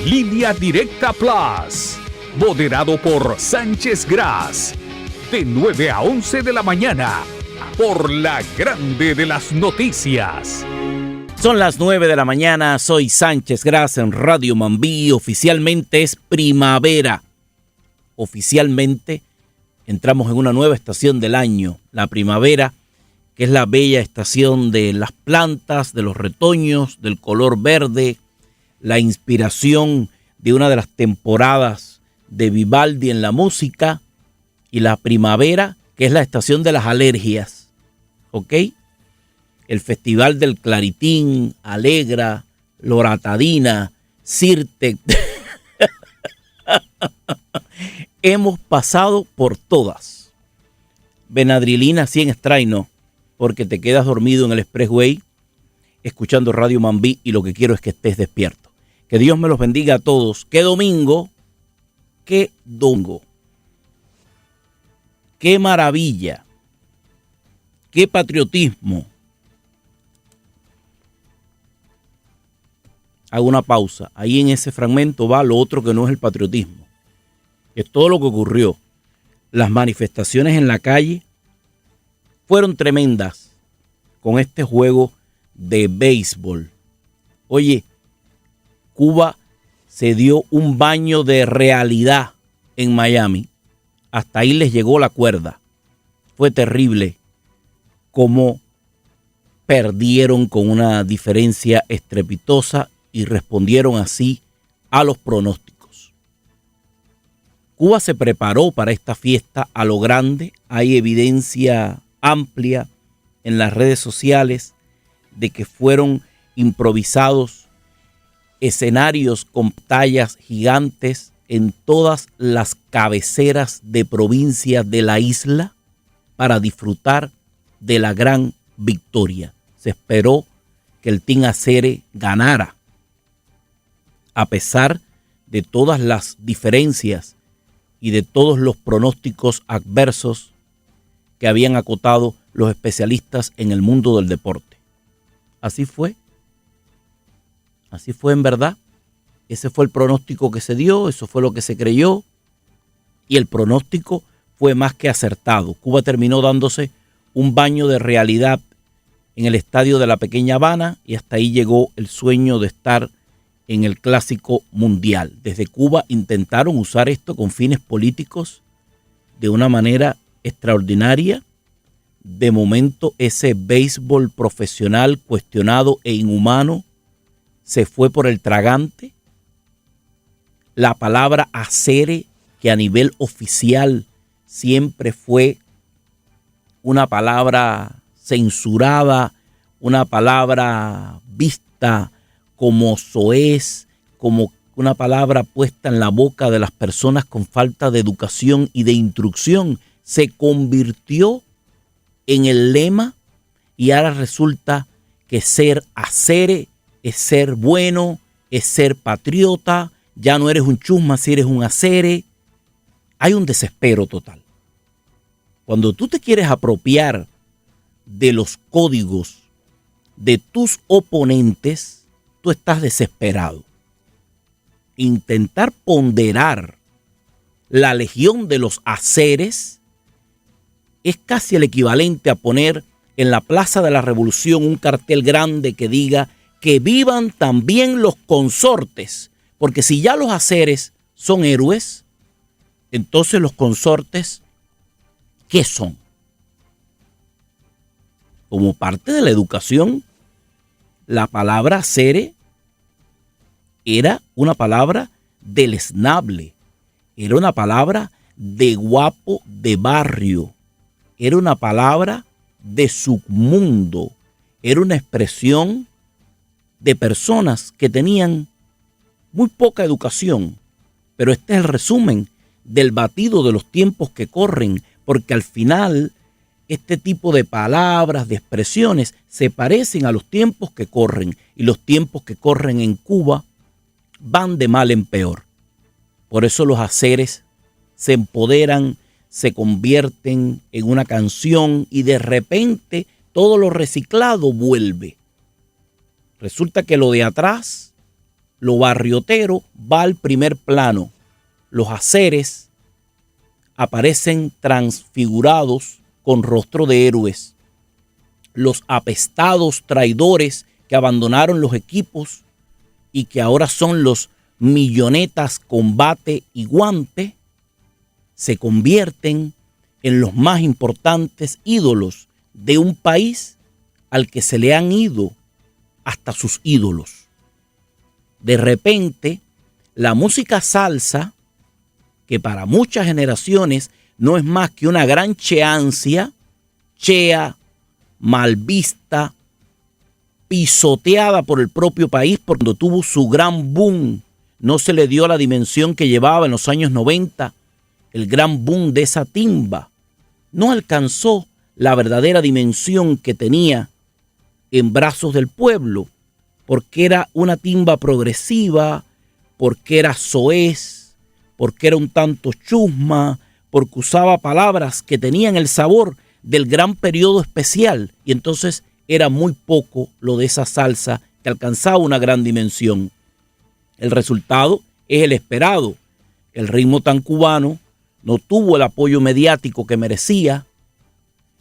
Línea Directa Plus, moderado por Sánchez Gras, de 9 a 11 de la mañana, por la Grande de las Noticias. Son las 9 de la mañana, soy Sánchez Gras en Radio Mambí. Oficialmente es primavera. Oficialmente entramos en una nueva estación del año, la primavera, que es la bella estación de las plantas, de los retoños, del color verde, la inspiración de una de las temporadas de Vivaldi en la música, y la primavera, que es la estación de las alergias, ¿ok? El Festival del Claritín, Alegra, Loratadina, Sirte. Hemos pasado por todas. Benadrylina 100 spray no, porque te quedas dormido en el expressway escuchando Radio Mambí y lo que quiero es que estés despierto. Que Dios me los bendiga a todos. ¡Qué domingo! ¡Qué domingo! ¡Qué maravilla! ¡Qué patriotismo! Hago una pausa. Ahí en ese fragmento va lo otro que no es el patriotismo. Es todo lo que ocurrió. Las manifestaciones en la calle fueron tremendas con este juego de béisbol. Oye, Cuba se dio un baño de realidad en Miami. Hasta ahí les llegó la cuerda. Fue terrible cómo perdieron con una diferencia estrepitosa y respondieron así a los pronósticos. Cuba se preparó para esta fiesta a lo grande. Hay evidencia amplia en las redes sociales de que fueron improvisados escenarios con pantallas gigantes en todas las cabeceras de provincias de la isla para disfrutar de la gran victoria. Se esperó que el Team Acere ganara, a pesar de todas las diferencias y de todos los pronósticos adversos que habían acotado los especialistas en el mundo del deporte. Así fue. Así fue en verdad. Ese fue el pronóstico que se dio, eso fue lo que se creyó, y el pronóstico fue más que acertado. Cuba terminó dándose un baño de realidad en el estadio de la Pequeña Habana, y hasta ahí llegó el sueño de estar en el Clásico Mundial. Desde Cuba intentaron usar esto con fines políticos de una manera extraordinaria. De momento, ese béisbol profesional cuestionado e inhumano se fue por el tragante. La palabra acere, que a nivel oficial siempre fue una palabra censurada, una palabra vista como soez, como una palabra puesta en la boca de las personas con falta de educación y de instrucción, se convirtió en el lema, y ahora resulta que ser acere es ser bueno, es ser patriota. Ya no eres un chusma si eres un acere. Hay un desespero total. Cuando tú te quieres apropiar de los códigos de tus oponentes, tú estás desesperado. Intentar ponderar la legión de los aceres es casi el equivalente a poner en la Plaza de la Revolución un cartel grande que diga que vivan también los consortes. Porque si ya los aceres son héroes, entonces los consortes, ¿qué son? Como parte de la educación, la palabra acere era una palabra deleznable, era una palabra de guapo de barrio, era una palabra de submundo, era una expresión de personas que tenían muy poca educación, pero este es el resumen del batido de los tiempos que corren, porque al final este tipo de palabras, de expresiones, se parecen a los tiempos que corren, y los tiempos que corren en Cuba van de mal en peor. Por eso los aceres se empoderan, se convierten en una canción, y de repente todo lo reciclado vuelve. Resulta que lo de atrás lo barriotero va al primer plano. Los haseres aparecen transfigurados con rostro de héroes. Los apestados traidores que abandonaron los equipos y que ahora son los millonetas combate y guante, se convierten en los más importantes ídolos de un país al que se le han ido hasta sus ídolos. De repente, la música salsa, que para muchas generaciones no es más que una gran cheancia, chea, mal vista, pisoteada por el propio país, cuando tuvo su gran boom, no se le dio la dimensión que llevaba en los años 90, el gran boom de esa timba. No alcanzó la verdadera dimensión que tenía en brazos del pueblo, porque era una timba progresiva, porque era soez, porque era un tanto chusma, porque usaba palabras que tenían el sabor del gran periodo especial, y entonces era muy poco lo de esa salsa que alcanzaba una gran dimensión. El resultado es el esperado. El ritmo tan cubano no tuvo el apoyo mediático que merecía,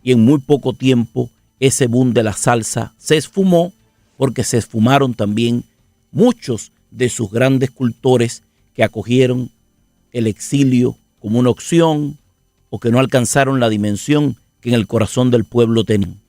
y en muy poco tiempo ese boom de la salsa se esfumó, porque se esfumaron también muchos de sus grandes cultores que acogieron el exilio como una opción o que no alcanzaron la dimensión que en el corazón del pueblo tenían.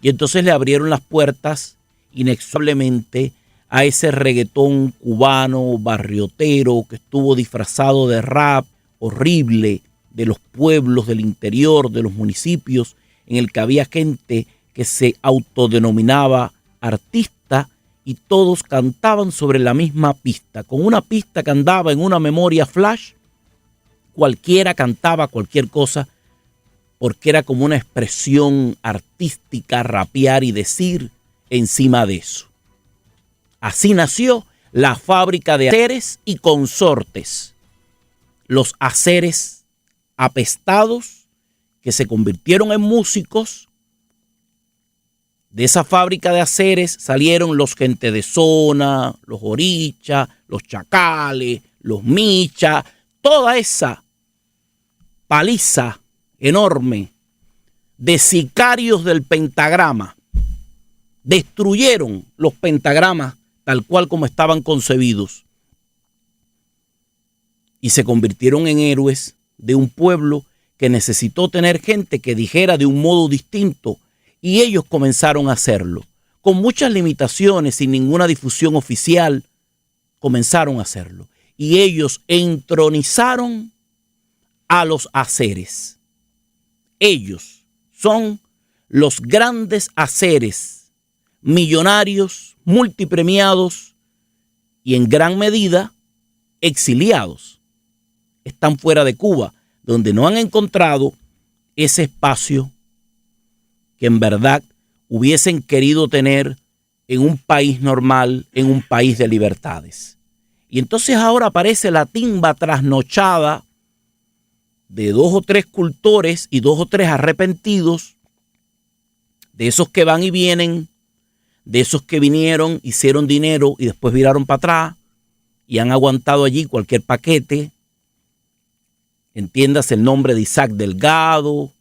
Y entonces le abrieron las puertas inexorablemente a ese reggaetón cubano, barriotero, que estuvo disfrazado de rap horrible de los pueblos del interior, de los municipios, en el que había gente que se autodenominaba artista y todos cantaban sobre la misma pista. Con una pista que andaba en una memoria flash, cualquiera cantaba cualquier cosa, porque era como una expresión artística, rapear y decir encima de eso. Así nació la fábrica de haseres y consortes. Los haseres apestados que se convirtieron en músicos. De esa fábrica de haseres salieron los gente de zona, los orichas, los chacales, los michas, toda esa paliza enorme de sicarios del pentagrama. Destruyeron los pentagramas tal cual como estaban concebidos y se convirtieron en héroes de un pueblo que necesitó tener gente que dijera de un modo distinto, y ellos comenzaron a hacerlo. Con muchas limitaciones, sin ninguna difusión oficial, comenzaron a hacerlo. Y ellos entronizaron a los haseres. Ellos son los grandes haseres, millonarios, multipremiados y en gran medida exiliados. Están fuera de Cuba, donde no han encontrado ese espacio que en verdad hubiesen querido tener en un país normal, en un país de libertades. Y entonces ahora aparece la timba trasnochada de 2 o 3 cultores y 2 o 3 arrepentidos, de esos que van y vienen, de esos que vinieron, hicieron dinero y después viraron para atrás y han aguantado allí cualquier paquete. Entiéndase el nombre de Isaac Delgado,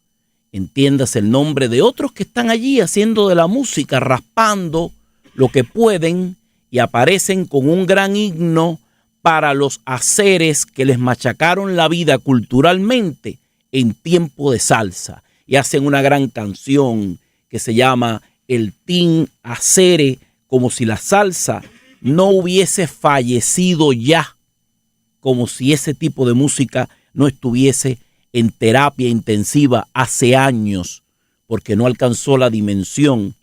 entiéndase el nombre de otros que están allí haciendo de la música, raspando lo que pueden, y aparecen con un gran himno para los haseres que les machacaron la vida culturalmente en tiempo de salsa. Y hacen una gran canción que se llama El Team Hasere, como si la salsa no hubiese fallecido ya, como si ese tipo de música no estuviese en terapia intensiva hace años, porque no alcanzó la dimensión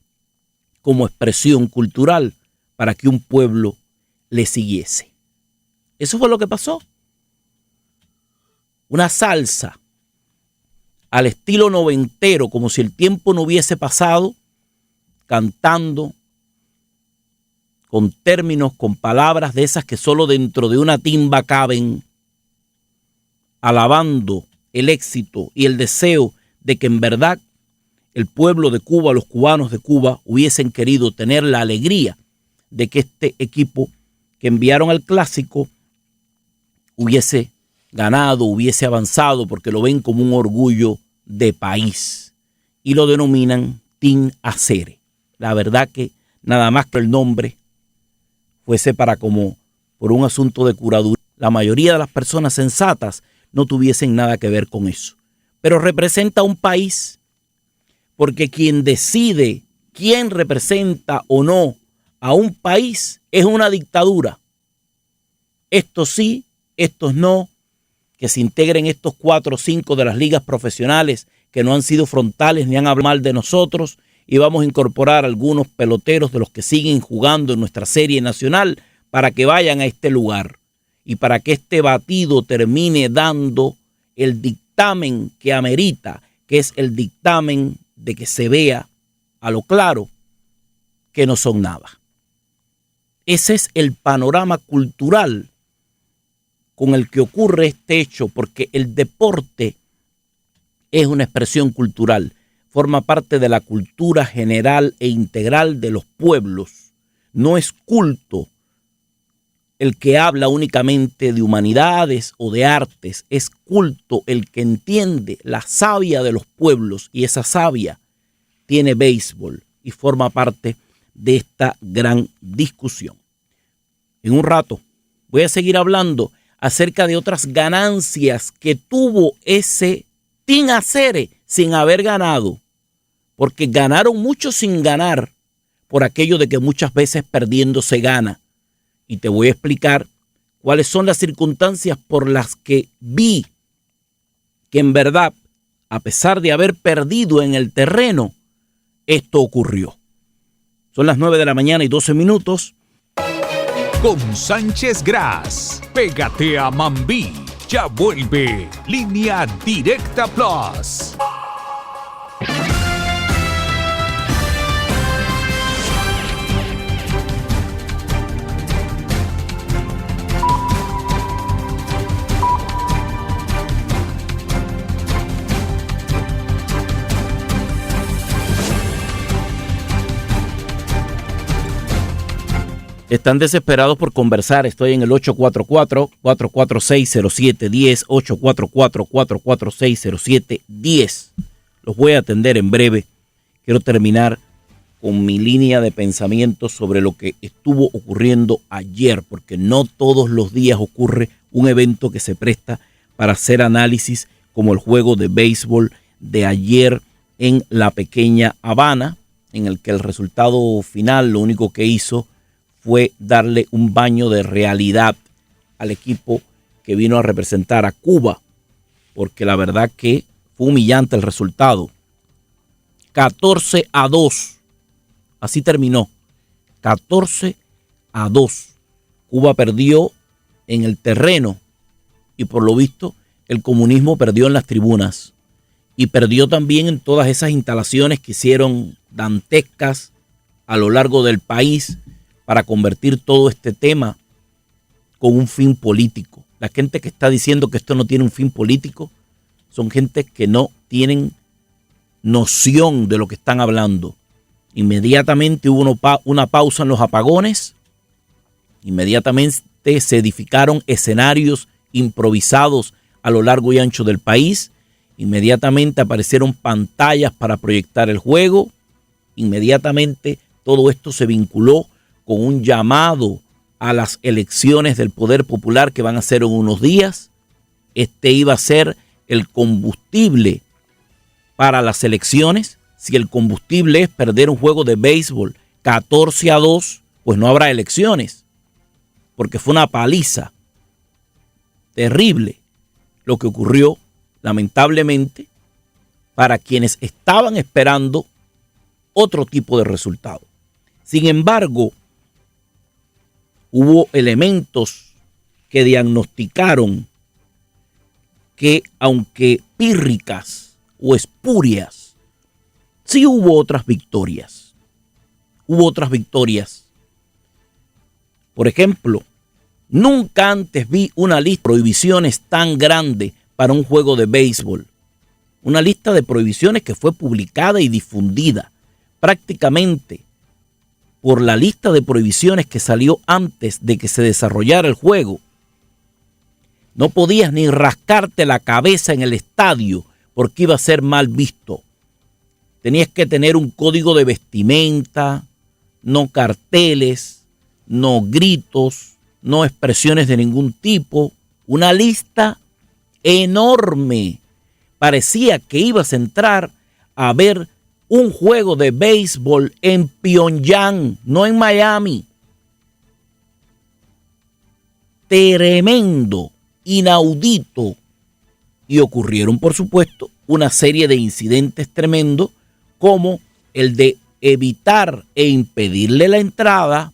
como expresión cultural para que un pueblo le siguiese. Eso fue lo que pasó. Una salsa al estilo noventero, como si el tiempo no hubiese pasado, cantando con términos, con palabras de esas que solo dentro de una timba caben, alabando el éxito y el deseo de que en verdad el pueblo de Cuba, los cubanos de Cuba, hubiesen querido tener la alegría de que este equipo que enviaron al clásico hubiese ganado, hubiese avanzado, porque lo ven como un orgullo de país y lo denominan Team Acere. La verdad que nada más que el nombre fuese para como por un asunto de curaduría, la mayoría de las personas sensatas no tuviesen nada que ver con eso. Pero representa un país, porque quien decide quién representa o no a un país es una dictadura. Estos sí, estos no, que se integren estos 4 o 5 de las ligas profesionales que no han sido frontales ni han hablado mal de nosotros, y vamos a incorporar algunos peloteros de los que siguen jugando en nuestra serie nacional para que vayan a este lugar y para que este batido termine dando el dictamen que amerita, que es el dictamen de que se vea a lo claro que no son nada. Ese es el panorama cultural con el que ocurre este hecho, porque el deporte es una expresión cultural, forma parte de la cultura general e integral de los pueblos. No es culto el que habla únicamente de humanidades o de artes, es culto el que entiende la savia de los pueblos, y esa savia tiene béisbol y forma parte de esta gran discusión. En un rato voy a seguir hablando acerca de otras ganancias que tuvo ese Team Acere sin haber ganado, porque ganaron mucho sin ganar, por aquello de que muchas veces perdiendo se gana. Y te voy a explicar cuáles son las circunstancias por las que vi que en verdad, a pesar de haber perdido en el terreno, esto ocurrió. Son las 9 de la mañana y 12 minutos. Con Sánchez Gras, pégate a Mambí. Ya vuelve Línea Directa Plus. Están desesperados por conversar. Estoy en el 844-446-0710, 844-446-0710. Los voy a atender en breve. Quiero terminar con mi línea de pensamiento sobre lo que estuvo ocurriendo ayer, porque no todos los días ocurre un evento que se presta para hacer análisis como el juego de béisbol de ayer en la pequeña Habana, en el que el resultado final lo único que hizo fue darle un baño de realidad al equipo que vino a representar a Cuba, porque la verdad que fue humillante el resultado. 14-2, así terminó, 14-2. Cuba perdió en el terreno y por lo visto el comunismo perdió en las tribunas y perdió también en todas esas instalaciones que hicieron dantescas a lo largo del país para convertir todo este tema con un fin político. La gente que está diciendo que esto no tiene un fin político son gente que no tienen noción de lo que están hablando. Inmediatamente hubo una pausa en los apagones, inmediatamente se edificaron escenarios improvisados a lo largo y ancho del país, inmediatamente aparecieron pantallas para proyectar el juego, inmediatamente todo esto se vinculó con un llamado a las elecciones del Poder Popular que van a ser en unos días. Este iba a ser el combustible para las elecciones. Si el combustible es perder un juego de béisbol 14-2, pues no habrá elecciones, porque fue una paliza terrible lo que ocurrió, lamentablemente, para quienes estaban esperando otro tipo de resultado. Sin embargo, hubo elementos que diagnosticaron que, aunque pírricas o espurias, sí hubo otras victorias. Hubo otras victorias. Por ejemplo, nunca antes vi una lista de prohibiciones tan grande para un juego de béisbol. Una lista de prohibiciones que fue publicada y difundida prácticamente por la lista de prohibiciones que salió antes de que se desarrollara el juego. No podías ni rascarte la cabeza en el estadio porque iba a ser mal visto. Tenías que tener un código de vestimenta, no carteles, no gritos, no expresiones de ningún tipo. Una lista enorme. Parecía que ibas a entrar a ver un juego de béisbol en Pyongyang, no en Miami. Tremendo, inaudito. Y ocurrieron, por supuesto, una serie de incidentes tremendos, como el de evitar e impedirle la entrada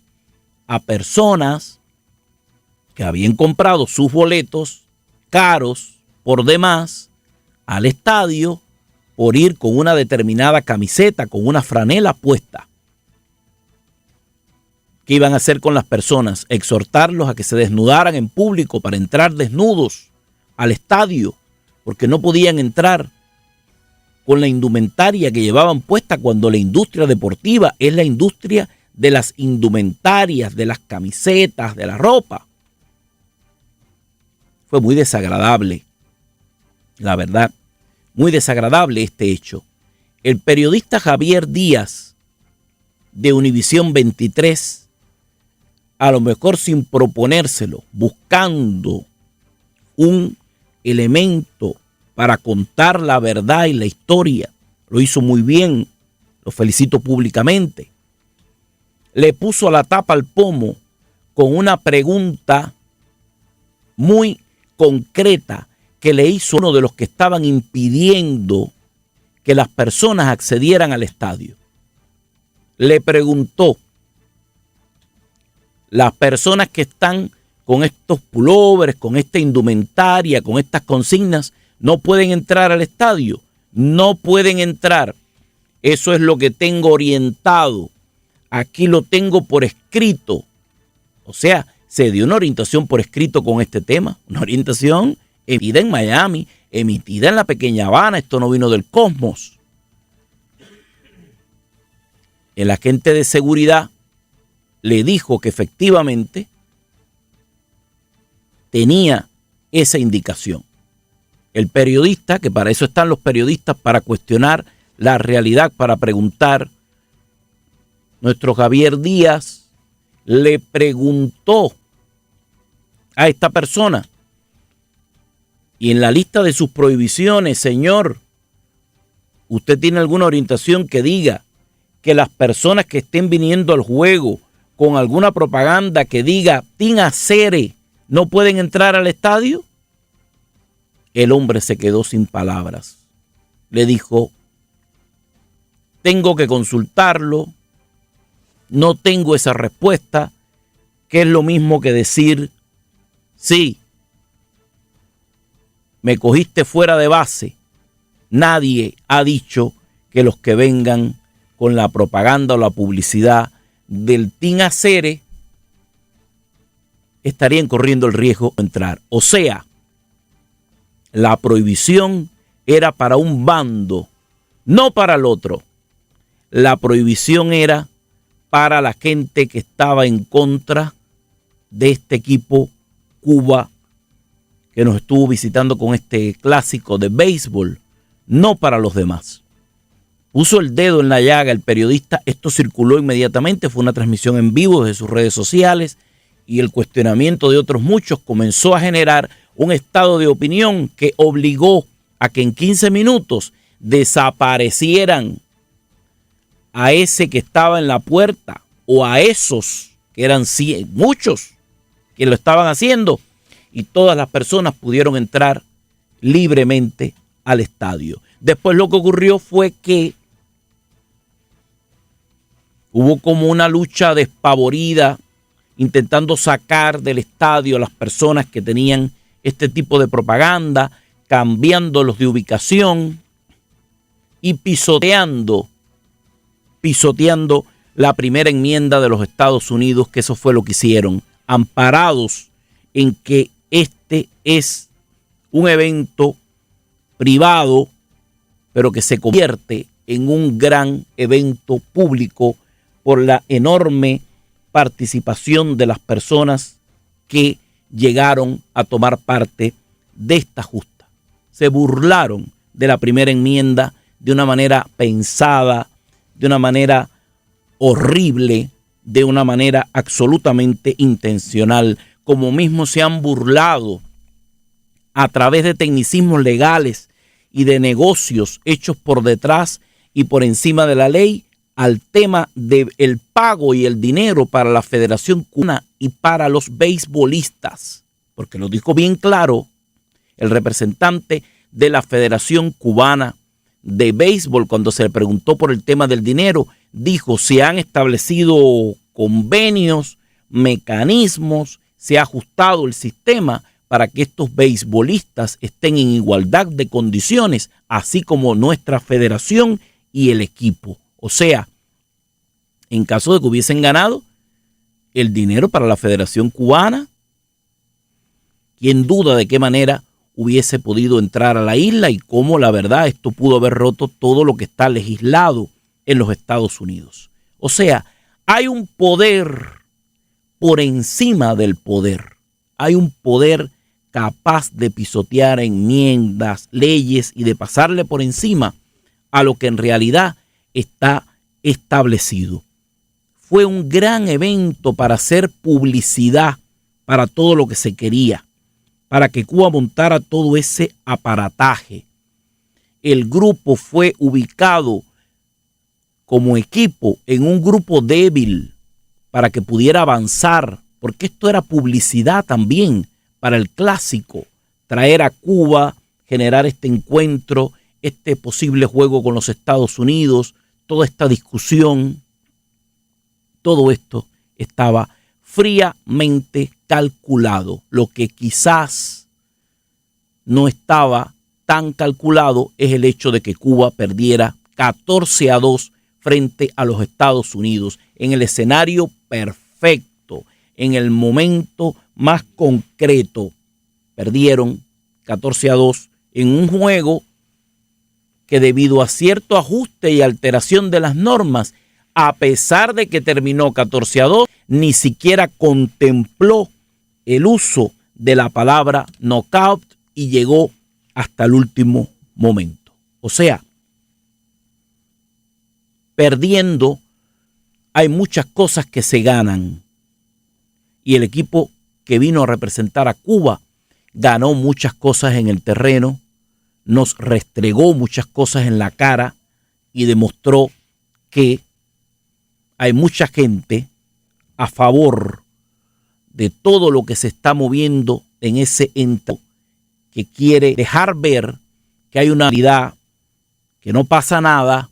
a personas que habían comprado sus boletos caros por demás al estadio por ir con una determinada camiseta, con una franela puesta. ¿Qué iban a hacer con las personas? Exhortarlos a que se desnudaran en público para entrar desnudos al estadio, porque no podían entrar con la indumentaria que llevaban puesta, cuando la industria deportiva es la industria de las indumentarias, de las camisetas, de la ropa. Fue muy desagradable, la verdad, muy desagradable este hecho. El periodista Javier Díaz de Univisión 23, a lo mejor sin proponérselo, buscando un elemento para contar la verdad y la historia, lo hizo muy bien, lo felicito públicamente. Le puso la tapa al pomo con una pregunta muy concreta que le hizo uno de los que estaban impidiendo que las personas accedieran al estadio. Le preguntó: las personas que están con estos pullovers, con esta indumentaria, con estas consignas, ¿no pueden entrar al estadio? No pueden entrar. Eso es lo que tengo orientado. Aquí lo tengo por escrito. O sea, se dio una orientación por escrito con este tema. Una orientación emitida en Miami, emitida en la pequeña Habana. Esto no vino del cosmos. El agente de seguridad le dijo que efectivamente tenía esa indicación. El periodista, que para eso están los periodistas, para cuestionar la realidad, para preguntar, nuestro Javier Díaz le preguntó a esta persona: y en la lista de sus prohibiciones, señor, ¿usted tiene alguna orientación que diga que las personas que estén viniendo al juego con alguna propaganda que diga Team Acere no pueden entrar al estadio? El hombre se quedó sin palabras. Le dijo: tengo que consultarlo, no tengo esa respuesta, que es lo mismo que decir: sí, me cogiste fuera de base. Nadie ha dicho que los que vengan con la propaganda o la publicidad del Team Acere estarían corriendo el riesgo de entrar. O sea, la prohibición era para un bando, no para el otro. La prohibición era para la gente que estaba en contra de este equipo Cuba, que nos estuvo visitando con este clásico de béisbol, no para los demás. Puso el dedo en la llaga el periodista. Esto circuló inmediatamente, fue una transmisión en vivo desde sus redes sociales, y el cuestionamiento de otros muchos comenzó a generar un estado de opinión que obligó a que en 15 minutos desaparecieran a ese que estaba en la puerta, o a esos que eran muchos que lo estaban haciendo, y todas las personas pudieron entrar libremente al estadio. Después lo que ocurrió fue que hubo como una lucha despavorida intentando sacar del estadio a las personas que tenían este tipo de propaganda, cambiándolos de ubicación y pisoteando la primera enmienda de los Estados Unidos, que eso fue lo que hicieron, amparados en que este es un evento privado, pero que se convierte en un gran evento público por la enorme participación de las personas que llegaron a tomar parte de esta justa. Se burlaron de la primera enmienda de una manera pensada, de una manera horrible, de una manera absolutamente intencional, como mismo se han burlado a través de tecnicismos legales y de negocios hechos por detrás y por encima de la ley al tema del pago y el dinero para la Federación Cubana y para los beisbolistas, porque lo dijo bien claro el representante de la Federación Cubana de Béisbol cuando se le preguntó por el tema del dinero. Dijo: se han establecido convenios, mecanismos, se ha ajustado el sistema para que estos beisbolistas estén en igualdad de condiciones, así como nuestra federación y el equipo. O sea, en caso de que hubiesen ganado el dinero para la Federación Cubana, quién duda de qué manera hubiese podido entrar a la isla y cómo, la verdad, esto pudo haber roto todo lo que está legislado en los Estados Unidos. O sea, hay un poder por encima del poder. Hay un poder capaz de pisotear enmiendas, leyes y de pasarle por encima a lo que en realidad está establecido. Fue un gran evento para hacer publicidad para todo lo que se quería, para que Cuba montara todo ese aparataje. El grupo fue ubicado como equipo en un grupo débil para que pudiera avanzar, porque esto era publicidad también para el clásico, traer a Cuba, generar este encuentro, este posible juego con los Estados Unidos, toda esta discusión. Todo esto estaba fríamente calculado. Lo que quizás no estaba tan calculado es el hecho de que Cuba perdiera 14-2 frente a los Estados Unidos en el escenario perfecto, en el momento más concreto. Perdieron 14-2 en un juego que, debido a cierto ajuste y alteración de las normas, a pesar de que terminó 14-2, ni siquiera contempló el uso de la palabra knockout y llegó hasta el último momento. O sea, perdiendo hay muchas cosas que se ganan. Y el equipo que vino a representar a Cuba ganó muchas cosas en el terreno, nos restregó muchas cosas en la cara y demostró que hay mucha gente a favor de todo lo que se está moviendo en ese ente, que quiere dejar ver que hay una realidad, que no pasa nada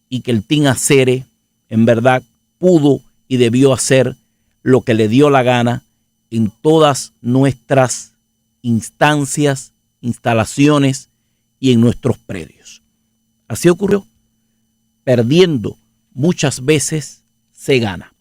y que el Team Acere en verdad pudo y debió hacer lo que le dio la gana en todas nuestras instancias, instalaciones y en nuestros predios. Así ocurrió. Perdiendo muchas veces se gana.